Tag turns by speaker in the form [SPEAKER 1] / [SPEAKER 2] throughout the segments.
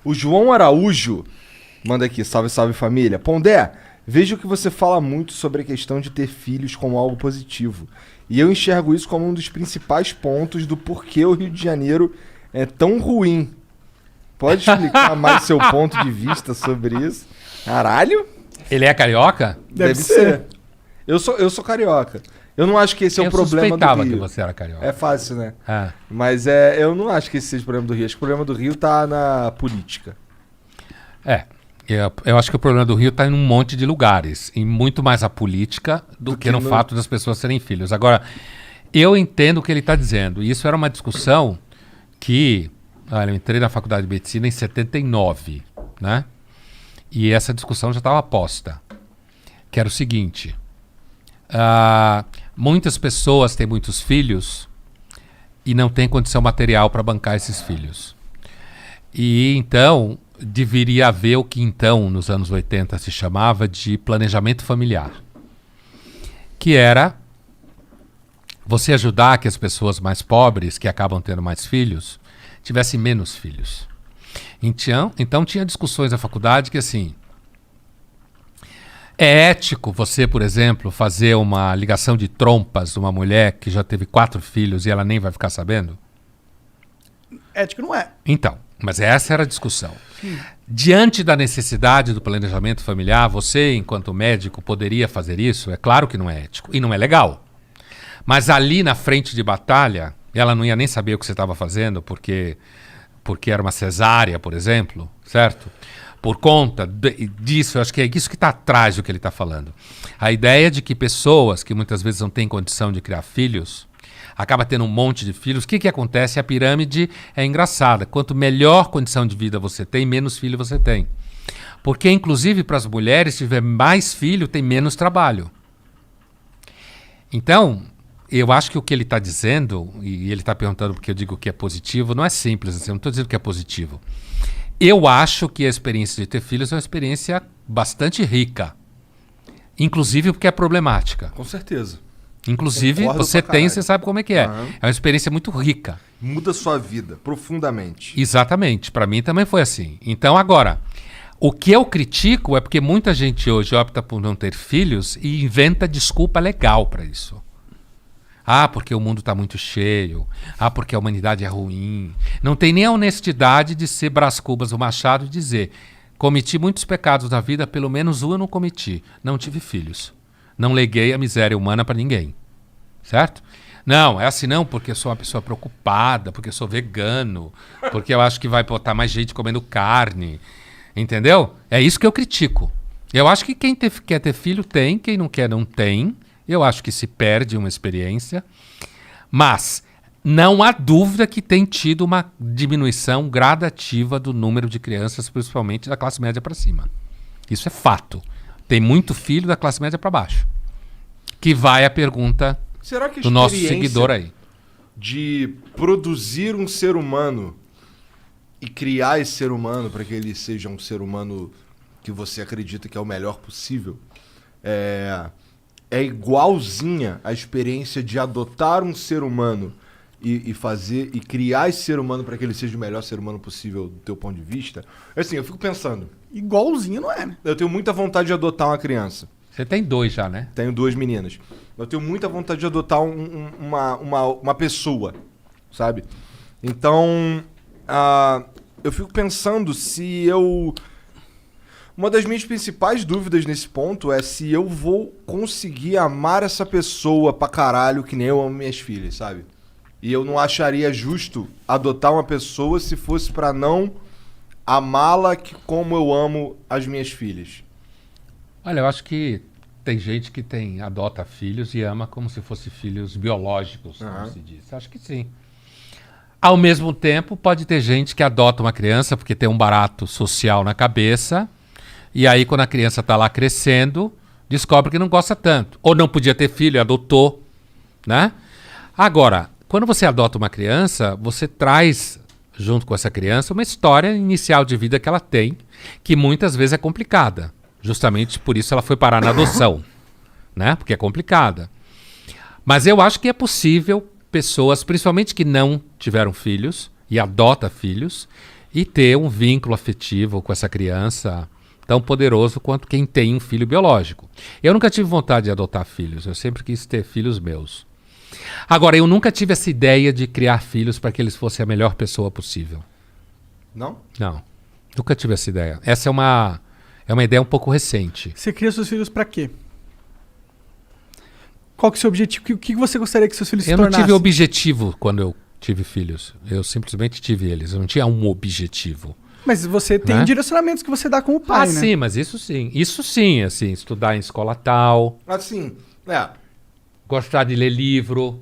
[SPEAKER 1] O João Araújo manda aqui, salve, salve família. Pondé, vejo que você fala muito sobre a questão de ter filhos como algo positivo. E eu enxergo isso como um dos principais pontos do porquê o Rio de Janeiro é tão ruim. Pode explicar mais seu ponto de vista sobre isso? Caralho?
[SPEAKER 2] Ele é carioca?
[SPEAKER 1] Deve ser. Eu sou carioca. Eu não acho que esse é o problema do Rio.
[SPEAKER 2] Eu suspeitava que você era carioca.
[SPEAKER 1] É fácil, né?
[SPEAKER 2] É.
[SPEAKER 1] Mas eu não acho que esse seja o problema do Rio. Acho que o problema do Rio tá na política.
[SPEAKER 2] Eu acho que o problema do Rio está em um monte de lugares. E muito mais a política do que no fato das pessoas terem filhos. Agora, eu entendo o que ele está dizendo. E isso era uma discussão que... Olha, eu entrei na faculdade de medicina em 79, né? E essa discussão já estava posta. Que era o seguinte... muitas pessoas têm muitos filhos e não têm condição material para bancar esses filhos. E então deveria haver o que então nos anos 80 se chamava de planejamento familiar, que era você ajudar que as pessoas mais pobres, que acabam tendo mais filhos, tivessem menos filhos. Então tinha discussões na faculdade que assim... É ético você, por exemplo, fazer uma ligação de trompas de uma mulher que já teve 4 filhos e ela nem vai ficar sabendo?
[SPEAKER 3] Ético não é.
[SPEAKER 2] Então, mas essa era a discussão. Diante da necessidade do planejamento familiar, você, enquanto médico, poderia fazer isso? É claro que não é ético e não é legal. Mas ali na frente de batalha, ela não ia nem saber o que você estava fazendo porque era uma cesárea, por exemplo, certo? Por conta disso, eu acho que é isso que está atrás do que ele está falando. A ideia de que pessoas que muitas vezes não têm condição de criar filhos, acaba tendo um monte de filhos. O que acontece? A pirâmide é engraçada. Quanto melhor condição de vida você tem, menos filho você tem. Porque, inclusive, para as mulheres, se tiver mais filho, tem menos trabalho. Então, eu acho que o que ele está dizendo, e ele está perguntando porque eu digo que é positivo, não é simples assim, eu não estou dizendo que é positivo. Eu acho que a experiência de ter filhos é uma experiência bastante rica. Inclusive porque é problemática.
[SPEAKER 1] Com certeza.
[SPEAKER 2] Inclusive, você tem, você sabe como é que é.
[SPEAKER 1] Uhum.
[SPEAKER 2] É uma experiência muito rica.
[SPEAKER 1] Muda sua vida profundamente.
[SPEAKER 2] Exatamente. Para mim também foi assim. Então, agora, o que eu critico é porque muita gente hoje opta por não ter filhos e inventa desculpa legal para isso. Ah, porque o mundo está muito cheio. Ah, porque a humanidade é ruim. Não tem nem a honestidade de ser Brás Cubas, o Machado, e dizer: cometi muitos pecados na vida, pelo menos um eu não cometi. Não tive filhos. Não leguei a miséria humana para ninguém. Certo? Não, é assim não, porque eu sou uma pessoa preocupada, porque eu sou vegano, porque eu acho que vai botar mais gente comendo carne. Entendeu? É isso que eu critico. Eu acho que quem quer ter filho tem, quem não quer não tem. Eu acho que se perde uma experiência, mas não há dúvida que tem tido uma diminuição gradativa do número de crianças, principalmente da classe média para cima. Isso é fato. Tem muito filho da classe média para baixo. Que vai a pergunta do nosso seguidor aí.
[SPEAKER 1] De produzir um ser humano e criar esse ser humano para que ele seja um ser humano que você acredita que é o melhor possível, é igualzinha a experiência de adotar um ser humano e fazer e criar esse ser humano para que ele seja o melhor ser humano possível do teu ponto de vista. Assim, eu fico pensando.
[SPEAKER 3] Igualzinho não é, né?
[SPEAKER 1] Eu tenho muita vontade de adotar uma criança.
[SPEAKER 2] Você tem 2 já, né?
[SPEAKER 1] Tenho 2 meninas. Eu tenho muita vontade de adotar uma pessoa, sabe? Então, eu fico pensando se eu... Uma das minhas principais dúvidas nesse ponto é se eu vou conseguir amar essa pessoa pra caralho que nem eu amo minhas filhas, sabe? E eu não acharia justo adotar uma pessoa se fosse pra não amá-la como eu amo as minhas filhas.
[SPEAKER 2] Olha, eu acho que tem gente que adota filhos e ama como se fossem filhos biológicos, como se diz. Acho que sim. Ao mesmo tempo, pode ter gente que adota uma criança porque tem um barato social na cabeça. E aí, quando a criança está lá crescendo, descobre que não gosta tanto. Ou não podia ter filho e adotou, né? Agora, quando você adota uma criança, você traz, junto com essa criança, uma história inicial de vida que ela tem, que muitas vezes é complicada. Justamente por isso ela foi parar na adoção, né? Porque é complicada. Mas eu acho que é possível pessoas, principalmente que não tiveram filhos, e adota filhos e ter um vínculo afetivo com essa criança tão poderoso quanto quem tem um filho biológico. Eu nunca tive vontade de adotar filhos, eu sempre quis ter filhos meus. Agora, eu nunca tive essa ideia de criar filhos para que eles fossem a melhor pessoa possível.
[SPEAKER 1] Não?
[SPEAKER 2] Não, nunca tive essa ideia. Essa é uma ideia um pouco recente.
[SPEAKER 3] Você cria seus filhos pra quê? Qual que é o seu objetivo? O que você gostaria que seus filhos se
[SPEAKER 2] Eu não
[SPEAKER 3] tornassem?
[SPEAKER 2] tive objetivo quando eu tive filhos. Eu simplesmente tive eles. Eu não tinha um objetivo.
[SPEAKER 3] Mas você tem
[SPEAKER 2] Né?
[SPEAKER 3] direcionamentos que você dá como pai, né?
[SPEAKER 2] Sim, mas isso sim. Isso sim, assim, estudar em escola tal,
[SPEAKER 1] Assim,
[SPEAKER 2] gostar de ler livro.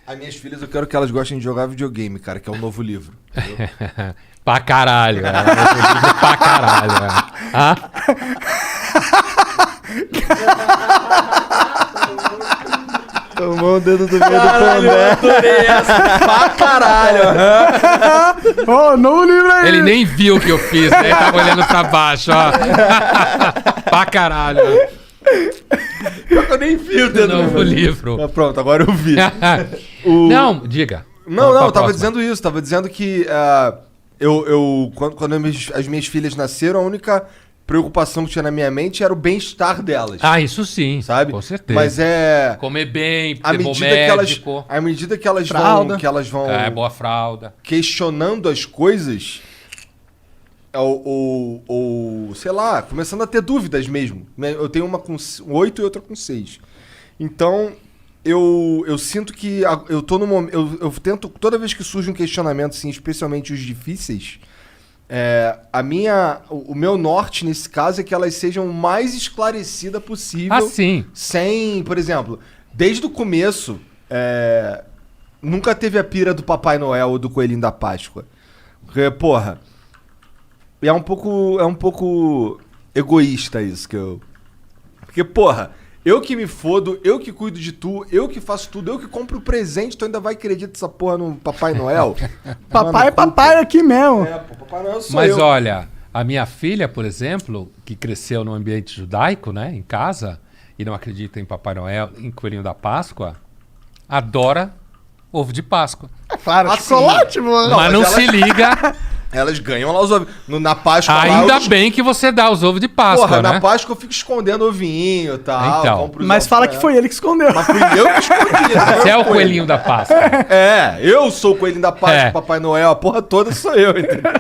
[SPEAKER 1] as minhas filhas eu quero que elas gostem de jogar videogame, cara, que é um novo livro. Entendeu?
[SPEAKER 2] Pra caralho, pra caralho. Ah?
[SPEAKER 1] Tomou o dedo do meio do Pondé. Adorei essa. Pra caralho.
[SPEAKER 3] Ó, novo livro aí!
[SPEAKER 2] Ele nem viu o que eu fiz, né? Ele tava olhando pra baixo, ó. Pra caralho.
[SPEAKER 1] Eu nem vi o dedo
[SPEAKER 2] Novo livro.
[SPEAKER 1] Ah, pronto, agora eu vi.
[SPEAKER 2] Não, diga.
[SPEAKER 1] Não,
[SPEAKER 2] Vamos pra
[SPEAKER 1] eu tava
[SPEAKER 2] próxima.
[SPEAKER 1] dizendo isso. Tava dizendo que quando as minhas filhas nasceram, a única preocupação que tinha na minha mente era o bem-estar delas.
[SPEAKER 2] Ah, isso sim.
[SPEAKER 1] sabe?
[SPEAKER 2] Com certeza.
[SPEAKER 1] Mas é...
[SPEAKER 2] Comer bem,
[SPEAKER 1] À
[SPEAKER 2] ter bom
[SPEAKER 1] medida, que
[SPEAKER 2] médico.
[SPEAKER 1] à medida que elas
[SPEAKER 3] Fralda.
[SPEAKER 1] vão
[SPEAKER 2] Boa fralda.
[SPEAKER 1] questionando as coisas, ou sei lá, começando a ter dúvidas mesmo. Eu tenho uma com 8 e outra com 6. Então, eu sinto que eu tô no momento... Eu tento, toda vez que surge um questionamento, assim, especialmente os difíceis, o meu norte nesse caso é que elas sejam o mais esclarecidas possível.
[SPEAKER 2] Ah, sim.
[SPEAKER 1] Sem, por exemplo, desde o começo, nunca teve a pira do Papai Noel ou do Coelhinho da Páscoa. Porque, porra, é um pouco egoísta isso que eu... Porque, porra, eu que me fodo, eu que cuido de tu, eu que faço tudo, eu que compro o presente, tu ainda vai acreditar essa porra no Papai Noel?
[SPEAKER 3] Papai é papai aqui mesmo.
[SPEAKER 1] Pô, Papai Noel sou
[SPEAKER 2] Mas
[SPEAKER 1] eu.
[SPEAKER 2] olha, a minha filha, por exemplo, que cresceu num ambiente judaico, né, em casa, e não acredita em Papai Noel, em Coelhinho da Páscoa, adora ovo de Páscoa.
[SPEAKER 3] É claro,
[SPEAKER 1] Assim,
[SPEAKER 3] chocolate, mano.
[SPEAKER 1] Não,
[SPEAKER 2] mas não
[SPEAKER 1] mas
[SPEAKER 2] se liga.
[SPEAKER 1] Elas ganham lá os ovos. Na Páscoa
[SPEAKER 2] Ainda
[SPEAKER 1] lá,
[SPEAKER 2] bem que você dá os ovos de Páscoa,
[SPEAKER 1] porra,
[SPEAKER 2] né?
[SPEAKER 1] na Páscoa eu fico escondendo ovinho e tal.
[SPEAKER 2] Então.
[SPEAKER 1] compro os
[SPEAKER 3] Mas
[SPEAKER 1] ovos
[SPEAKER 3] fala
[SPEAKER 1] pra
[SPEAKER 3] que
[SPEAKER 1] ela.
[SPEAKER 3] foi ele que escondeu.
[SPEAKER 1] Mas fui eu que escondi. né?
[SPEAKER 2] Você é o coelhinho da Páscoa.
[SPEAKER 1] Eu sou o Coelhinho da Páscoa,
[SPEAKER 2] É.
[SPEAKER 1] Papai Noel, a porra toda sou eu, entendeu?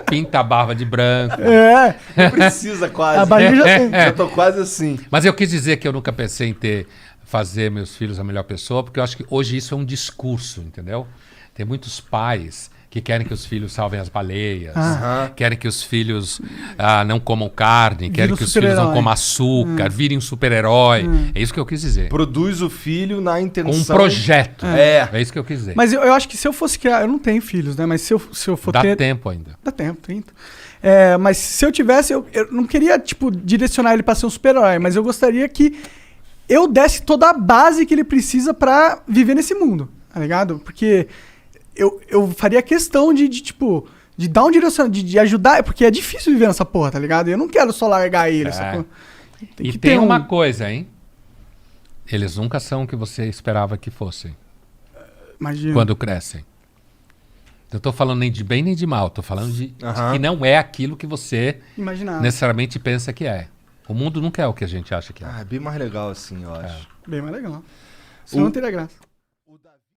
[SPEAKER 2] Pinta a barba de branco.
[SPEAKER 3] É,
[SPEAKER 1] Não precisa quase.
[SPEAKER 3] a barriga já tem.
[SPEAKER 1] Já tô quase assim.
[SPEAKER 2] Mas eu quis dizer que eu nunca pensei em fazer meus filhos a melhor pessoa, porque eu acho que hoje isso é um discurso, entendeu? Tem muitos pais que querem que os filhos salvem as baleias, querem que os filhos não comam carne, querem
[SPEAKER 3] um
[SPEAKER 2] que os filhos não
[SPEAKER 3] super-herói.
[SPEAKER 2] comam açúcar, virem um super-herói. É isso que eu quis dizer.
[SPEAKER 1] Produz o filho na
[SPEAKER 2] Com
[SPEAKER 1] intenção...
[SPEAKER 2] um projeto.
[SPEAKER 1] É.
[SPEAKER 2] É isso que eu quis dizer.
[SPEAKER 3] Mas eu acho que se eu fosse criar... Eu não tenho filhos, né? Mas se eu for
[SPEAKER 2] Dá
[SPEAKER 3] ter...
[SPEAKER 2] tempo ainda.
[SPEAKER 3] Dá tempo, 30. Mas se eu tivesse... Eu não queria, tipo, direcionar ele pra ser um super-herói. Mas eu gostaria que eu desse toda a base que ele precisa pra viver nesse mundo. Tá ligado? Porque... Eu faria questão tipo, de dar um direcionamento, de ajudar, porque é difícil viver nessa porra, tá ligado? Eu não quero só largar ele, sacou?
[SPEAKER 2] E
[SPEAKER 3] que
[SPEAKER 2] tem
[SPEAKER 3] ter
[SPEAKER 2] uma coisa, hein? Eles nunca são o que você esperava que fossem
[SPEAKER 3] Imagina.
[SPEAKER 2] quando crescem. Eu tô falando nem de bem nem de mal, tô falando de
[SPEAKER 1] Aham.
[SPEAKER 2] que não é aquilo que você
[SPEAKER 3] Imaginar.
[SPEAKER 2] necessariamente pensa que é. O mundo nunca é o que a gente acha que é.
[SPEAKER 1] Ah, é bem mais legal assim, eu acho.
[SPEAKER 3] Bem mais legal. Senão não teria graça.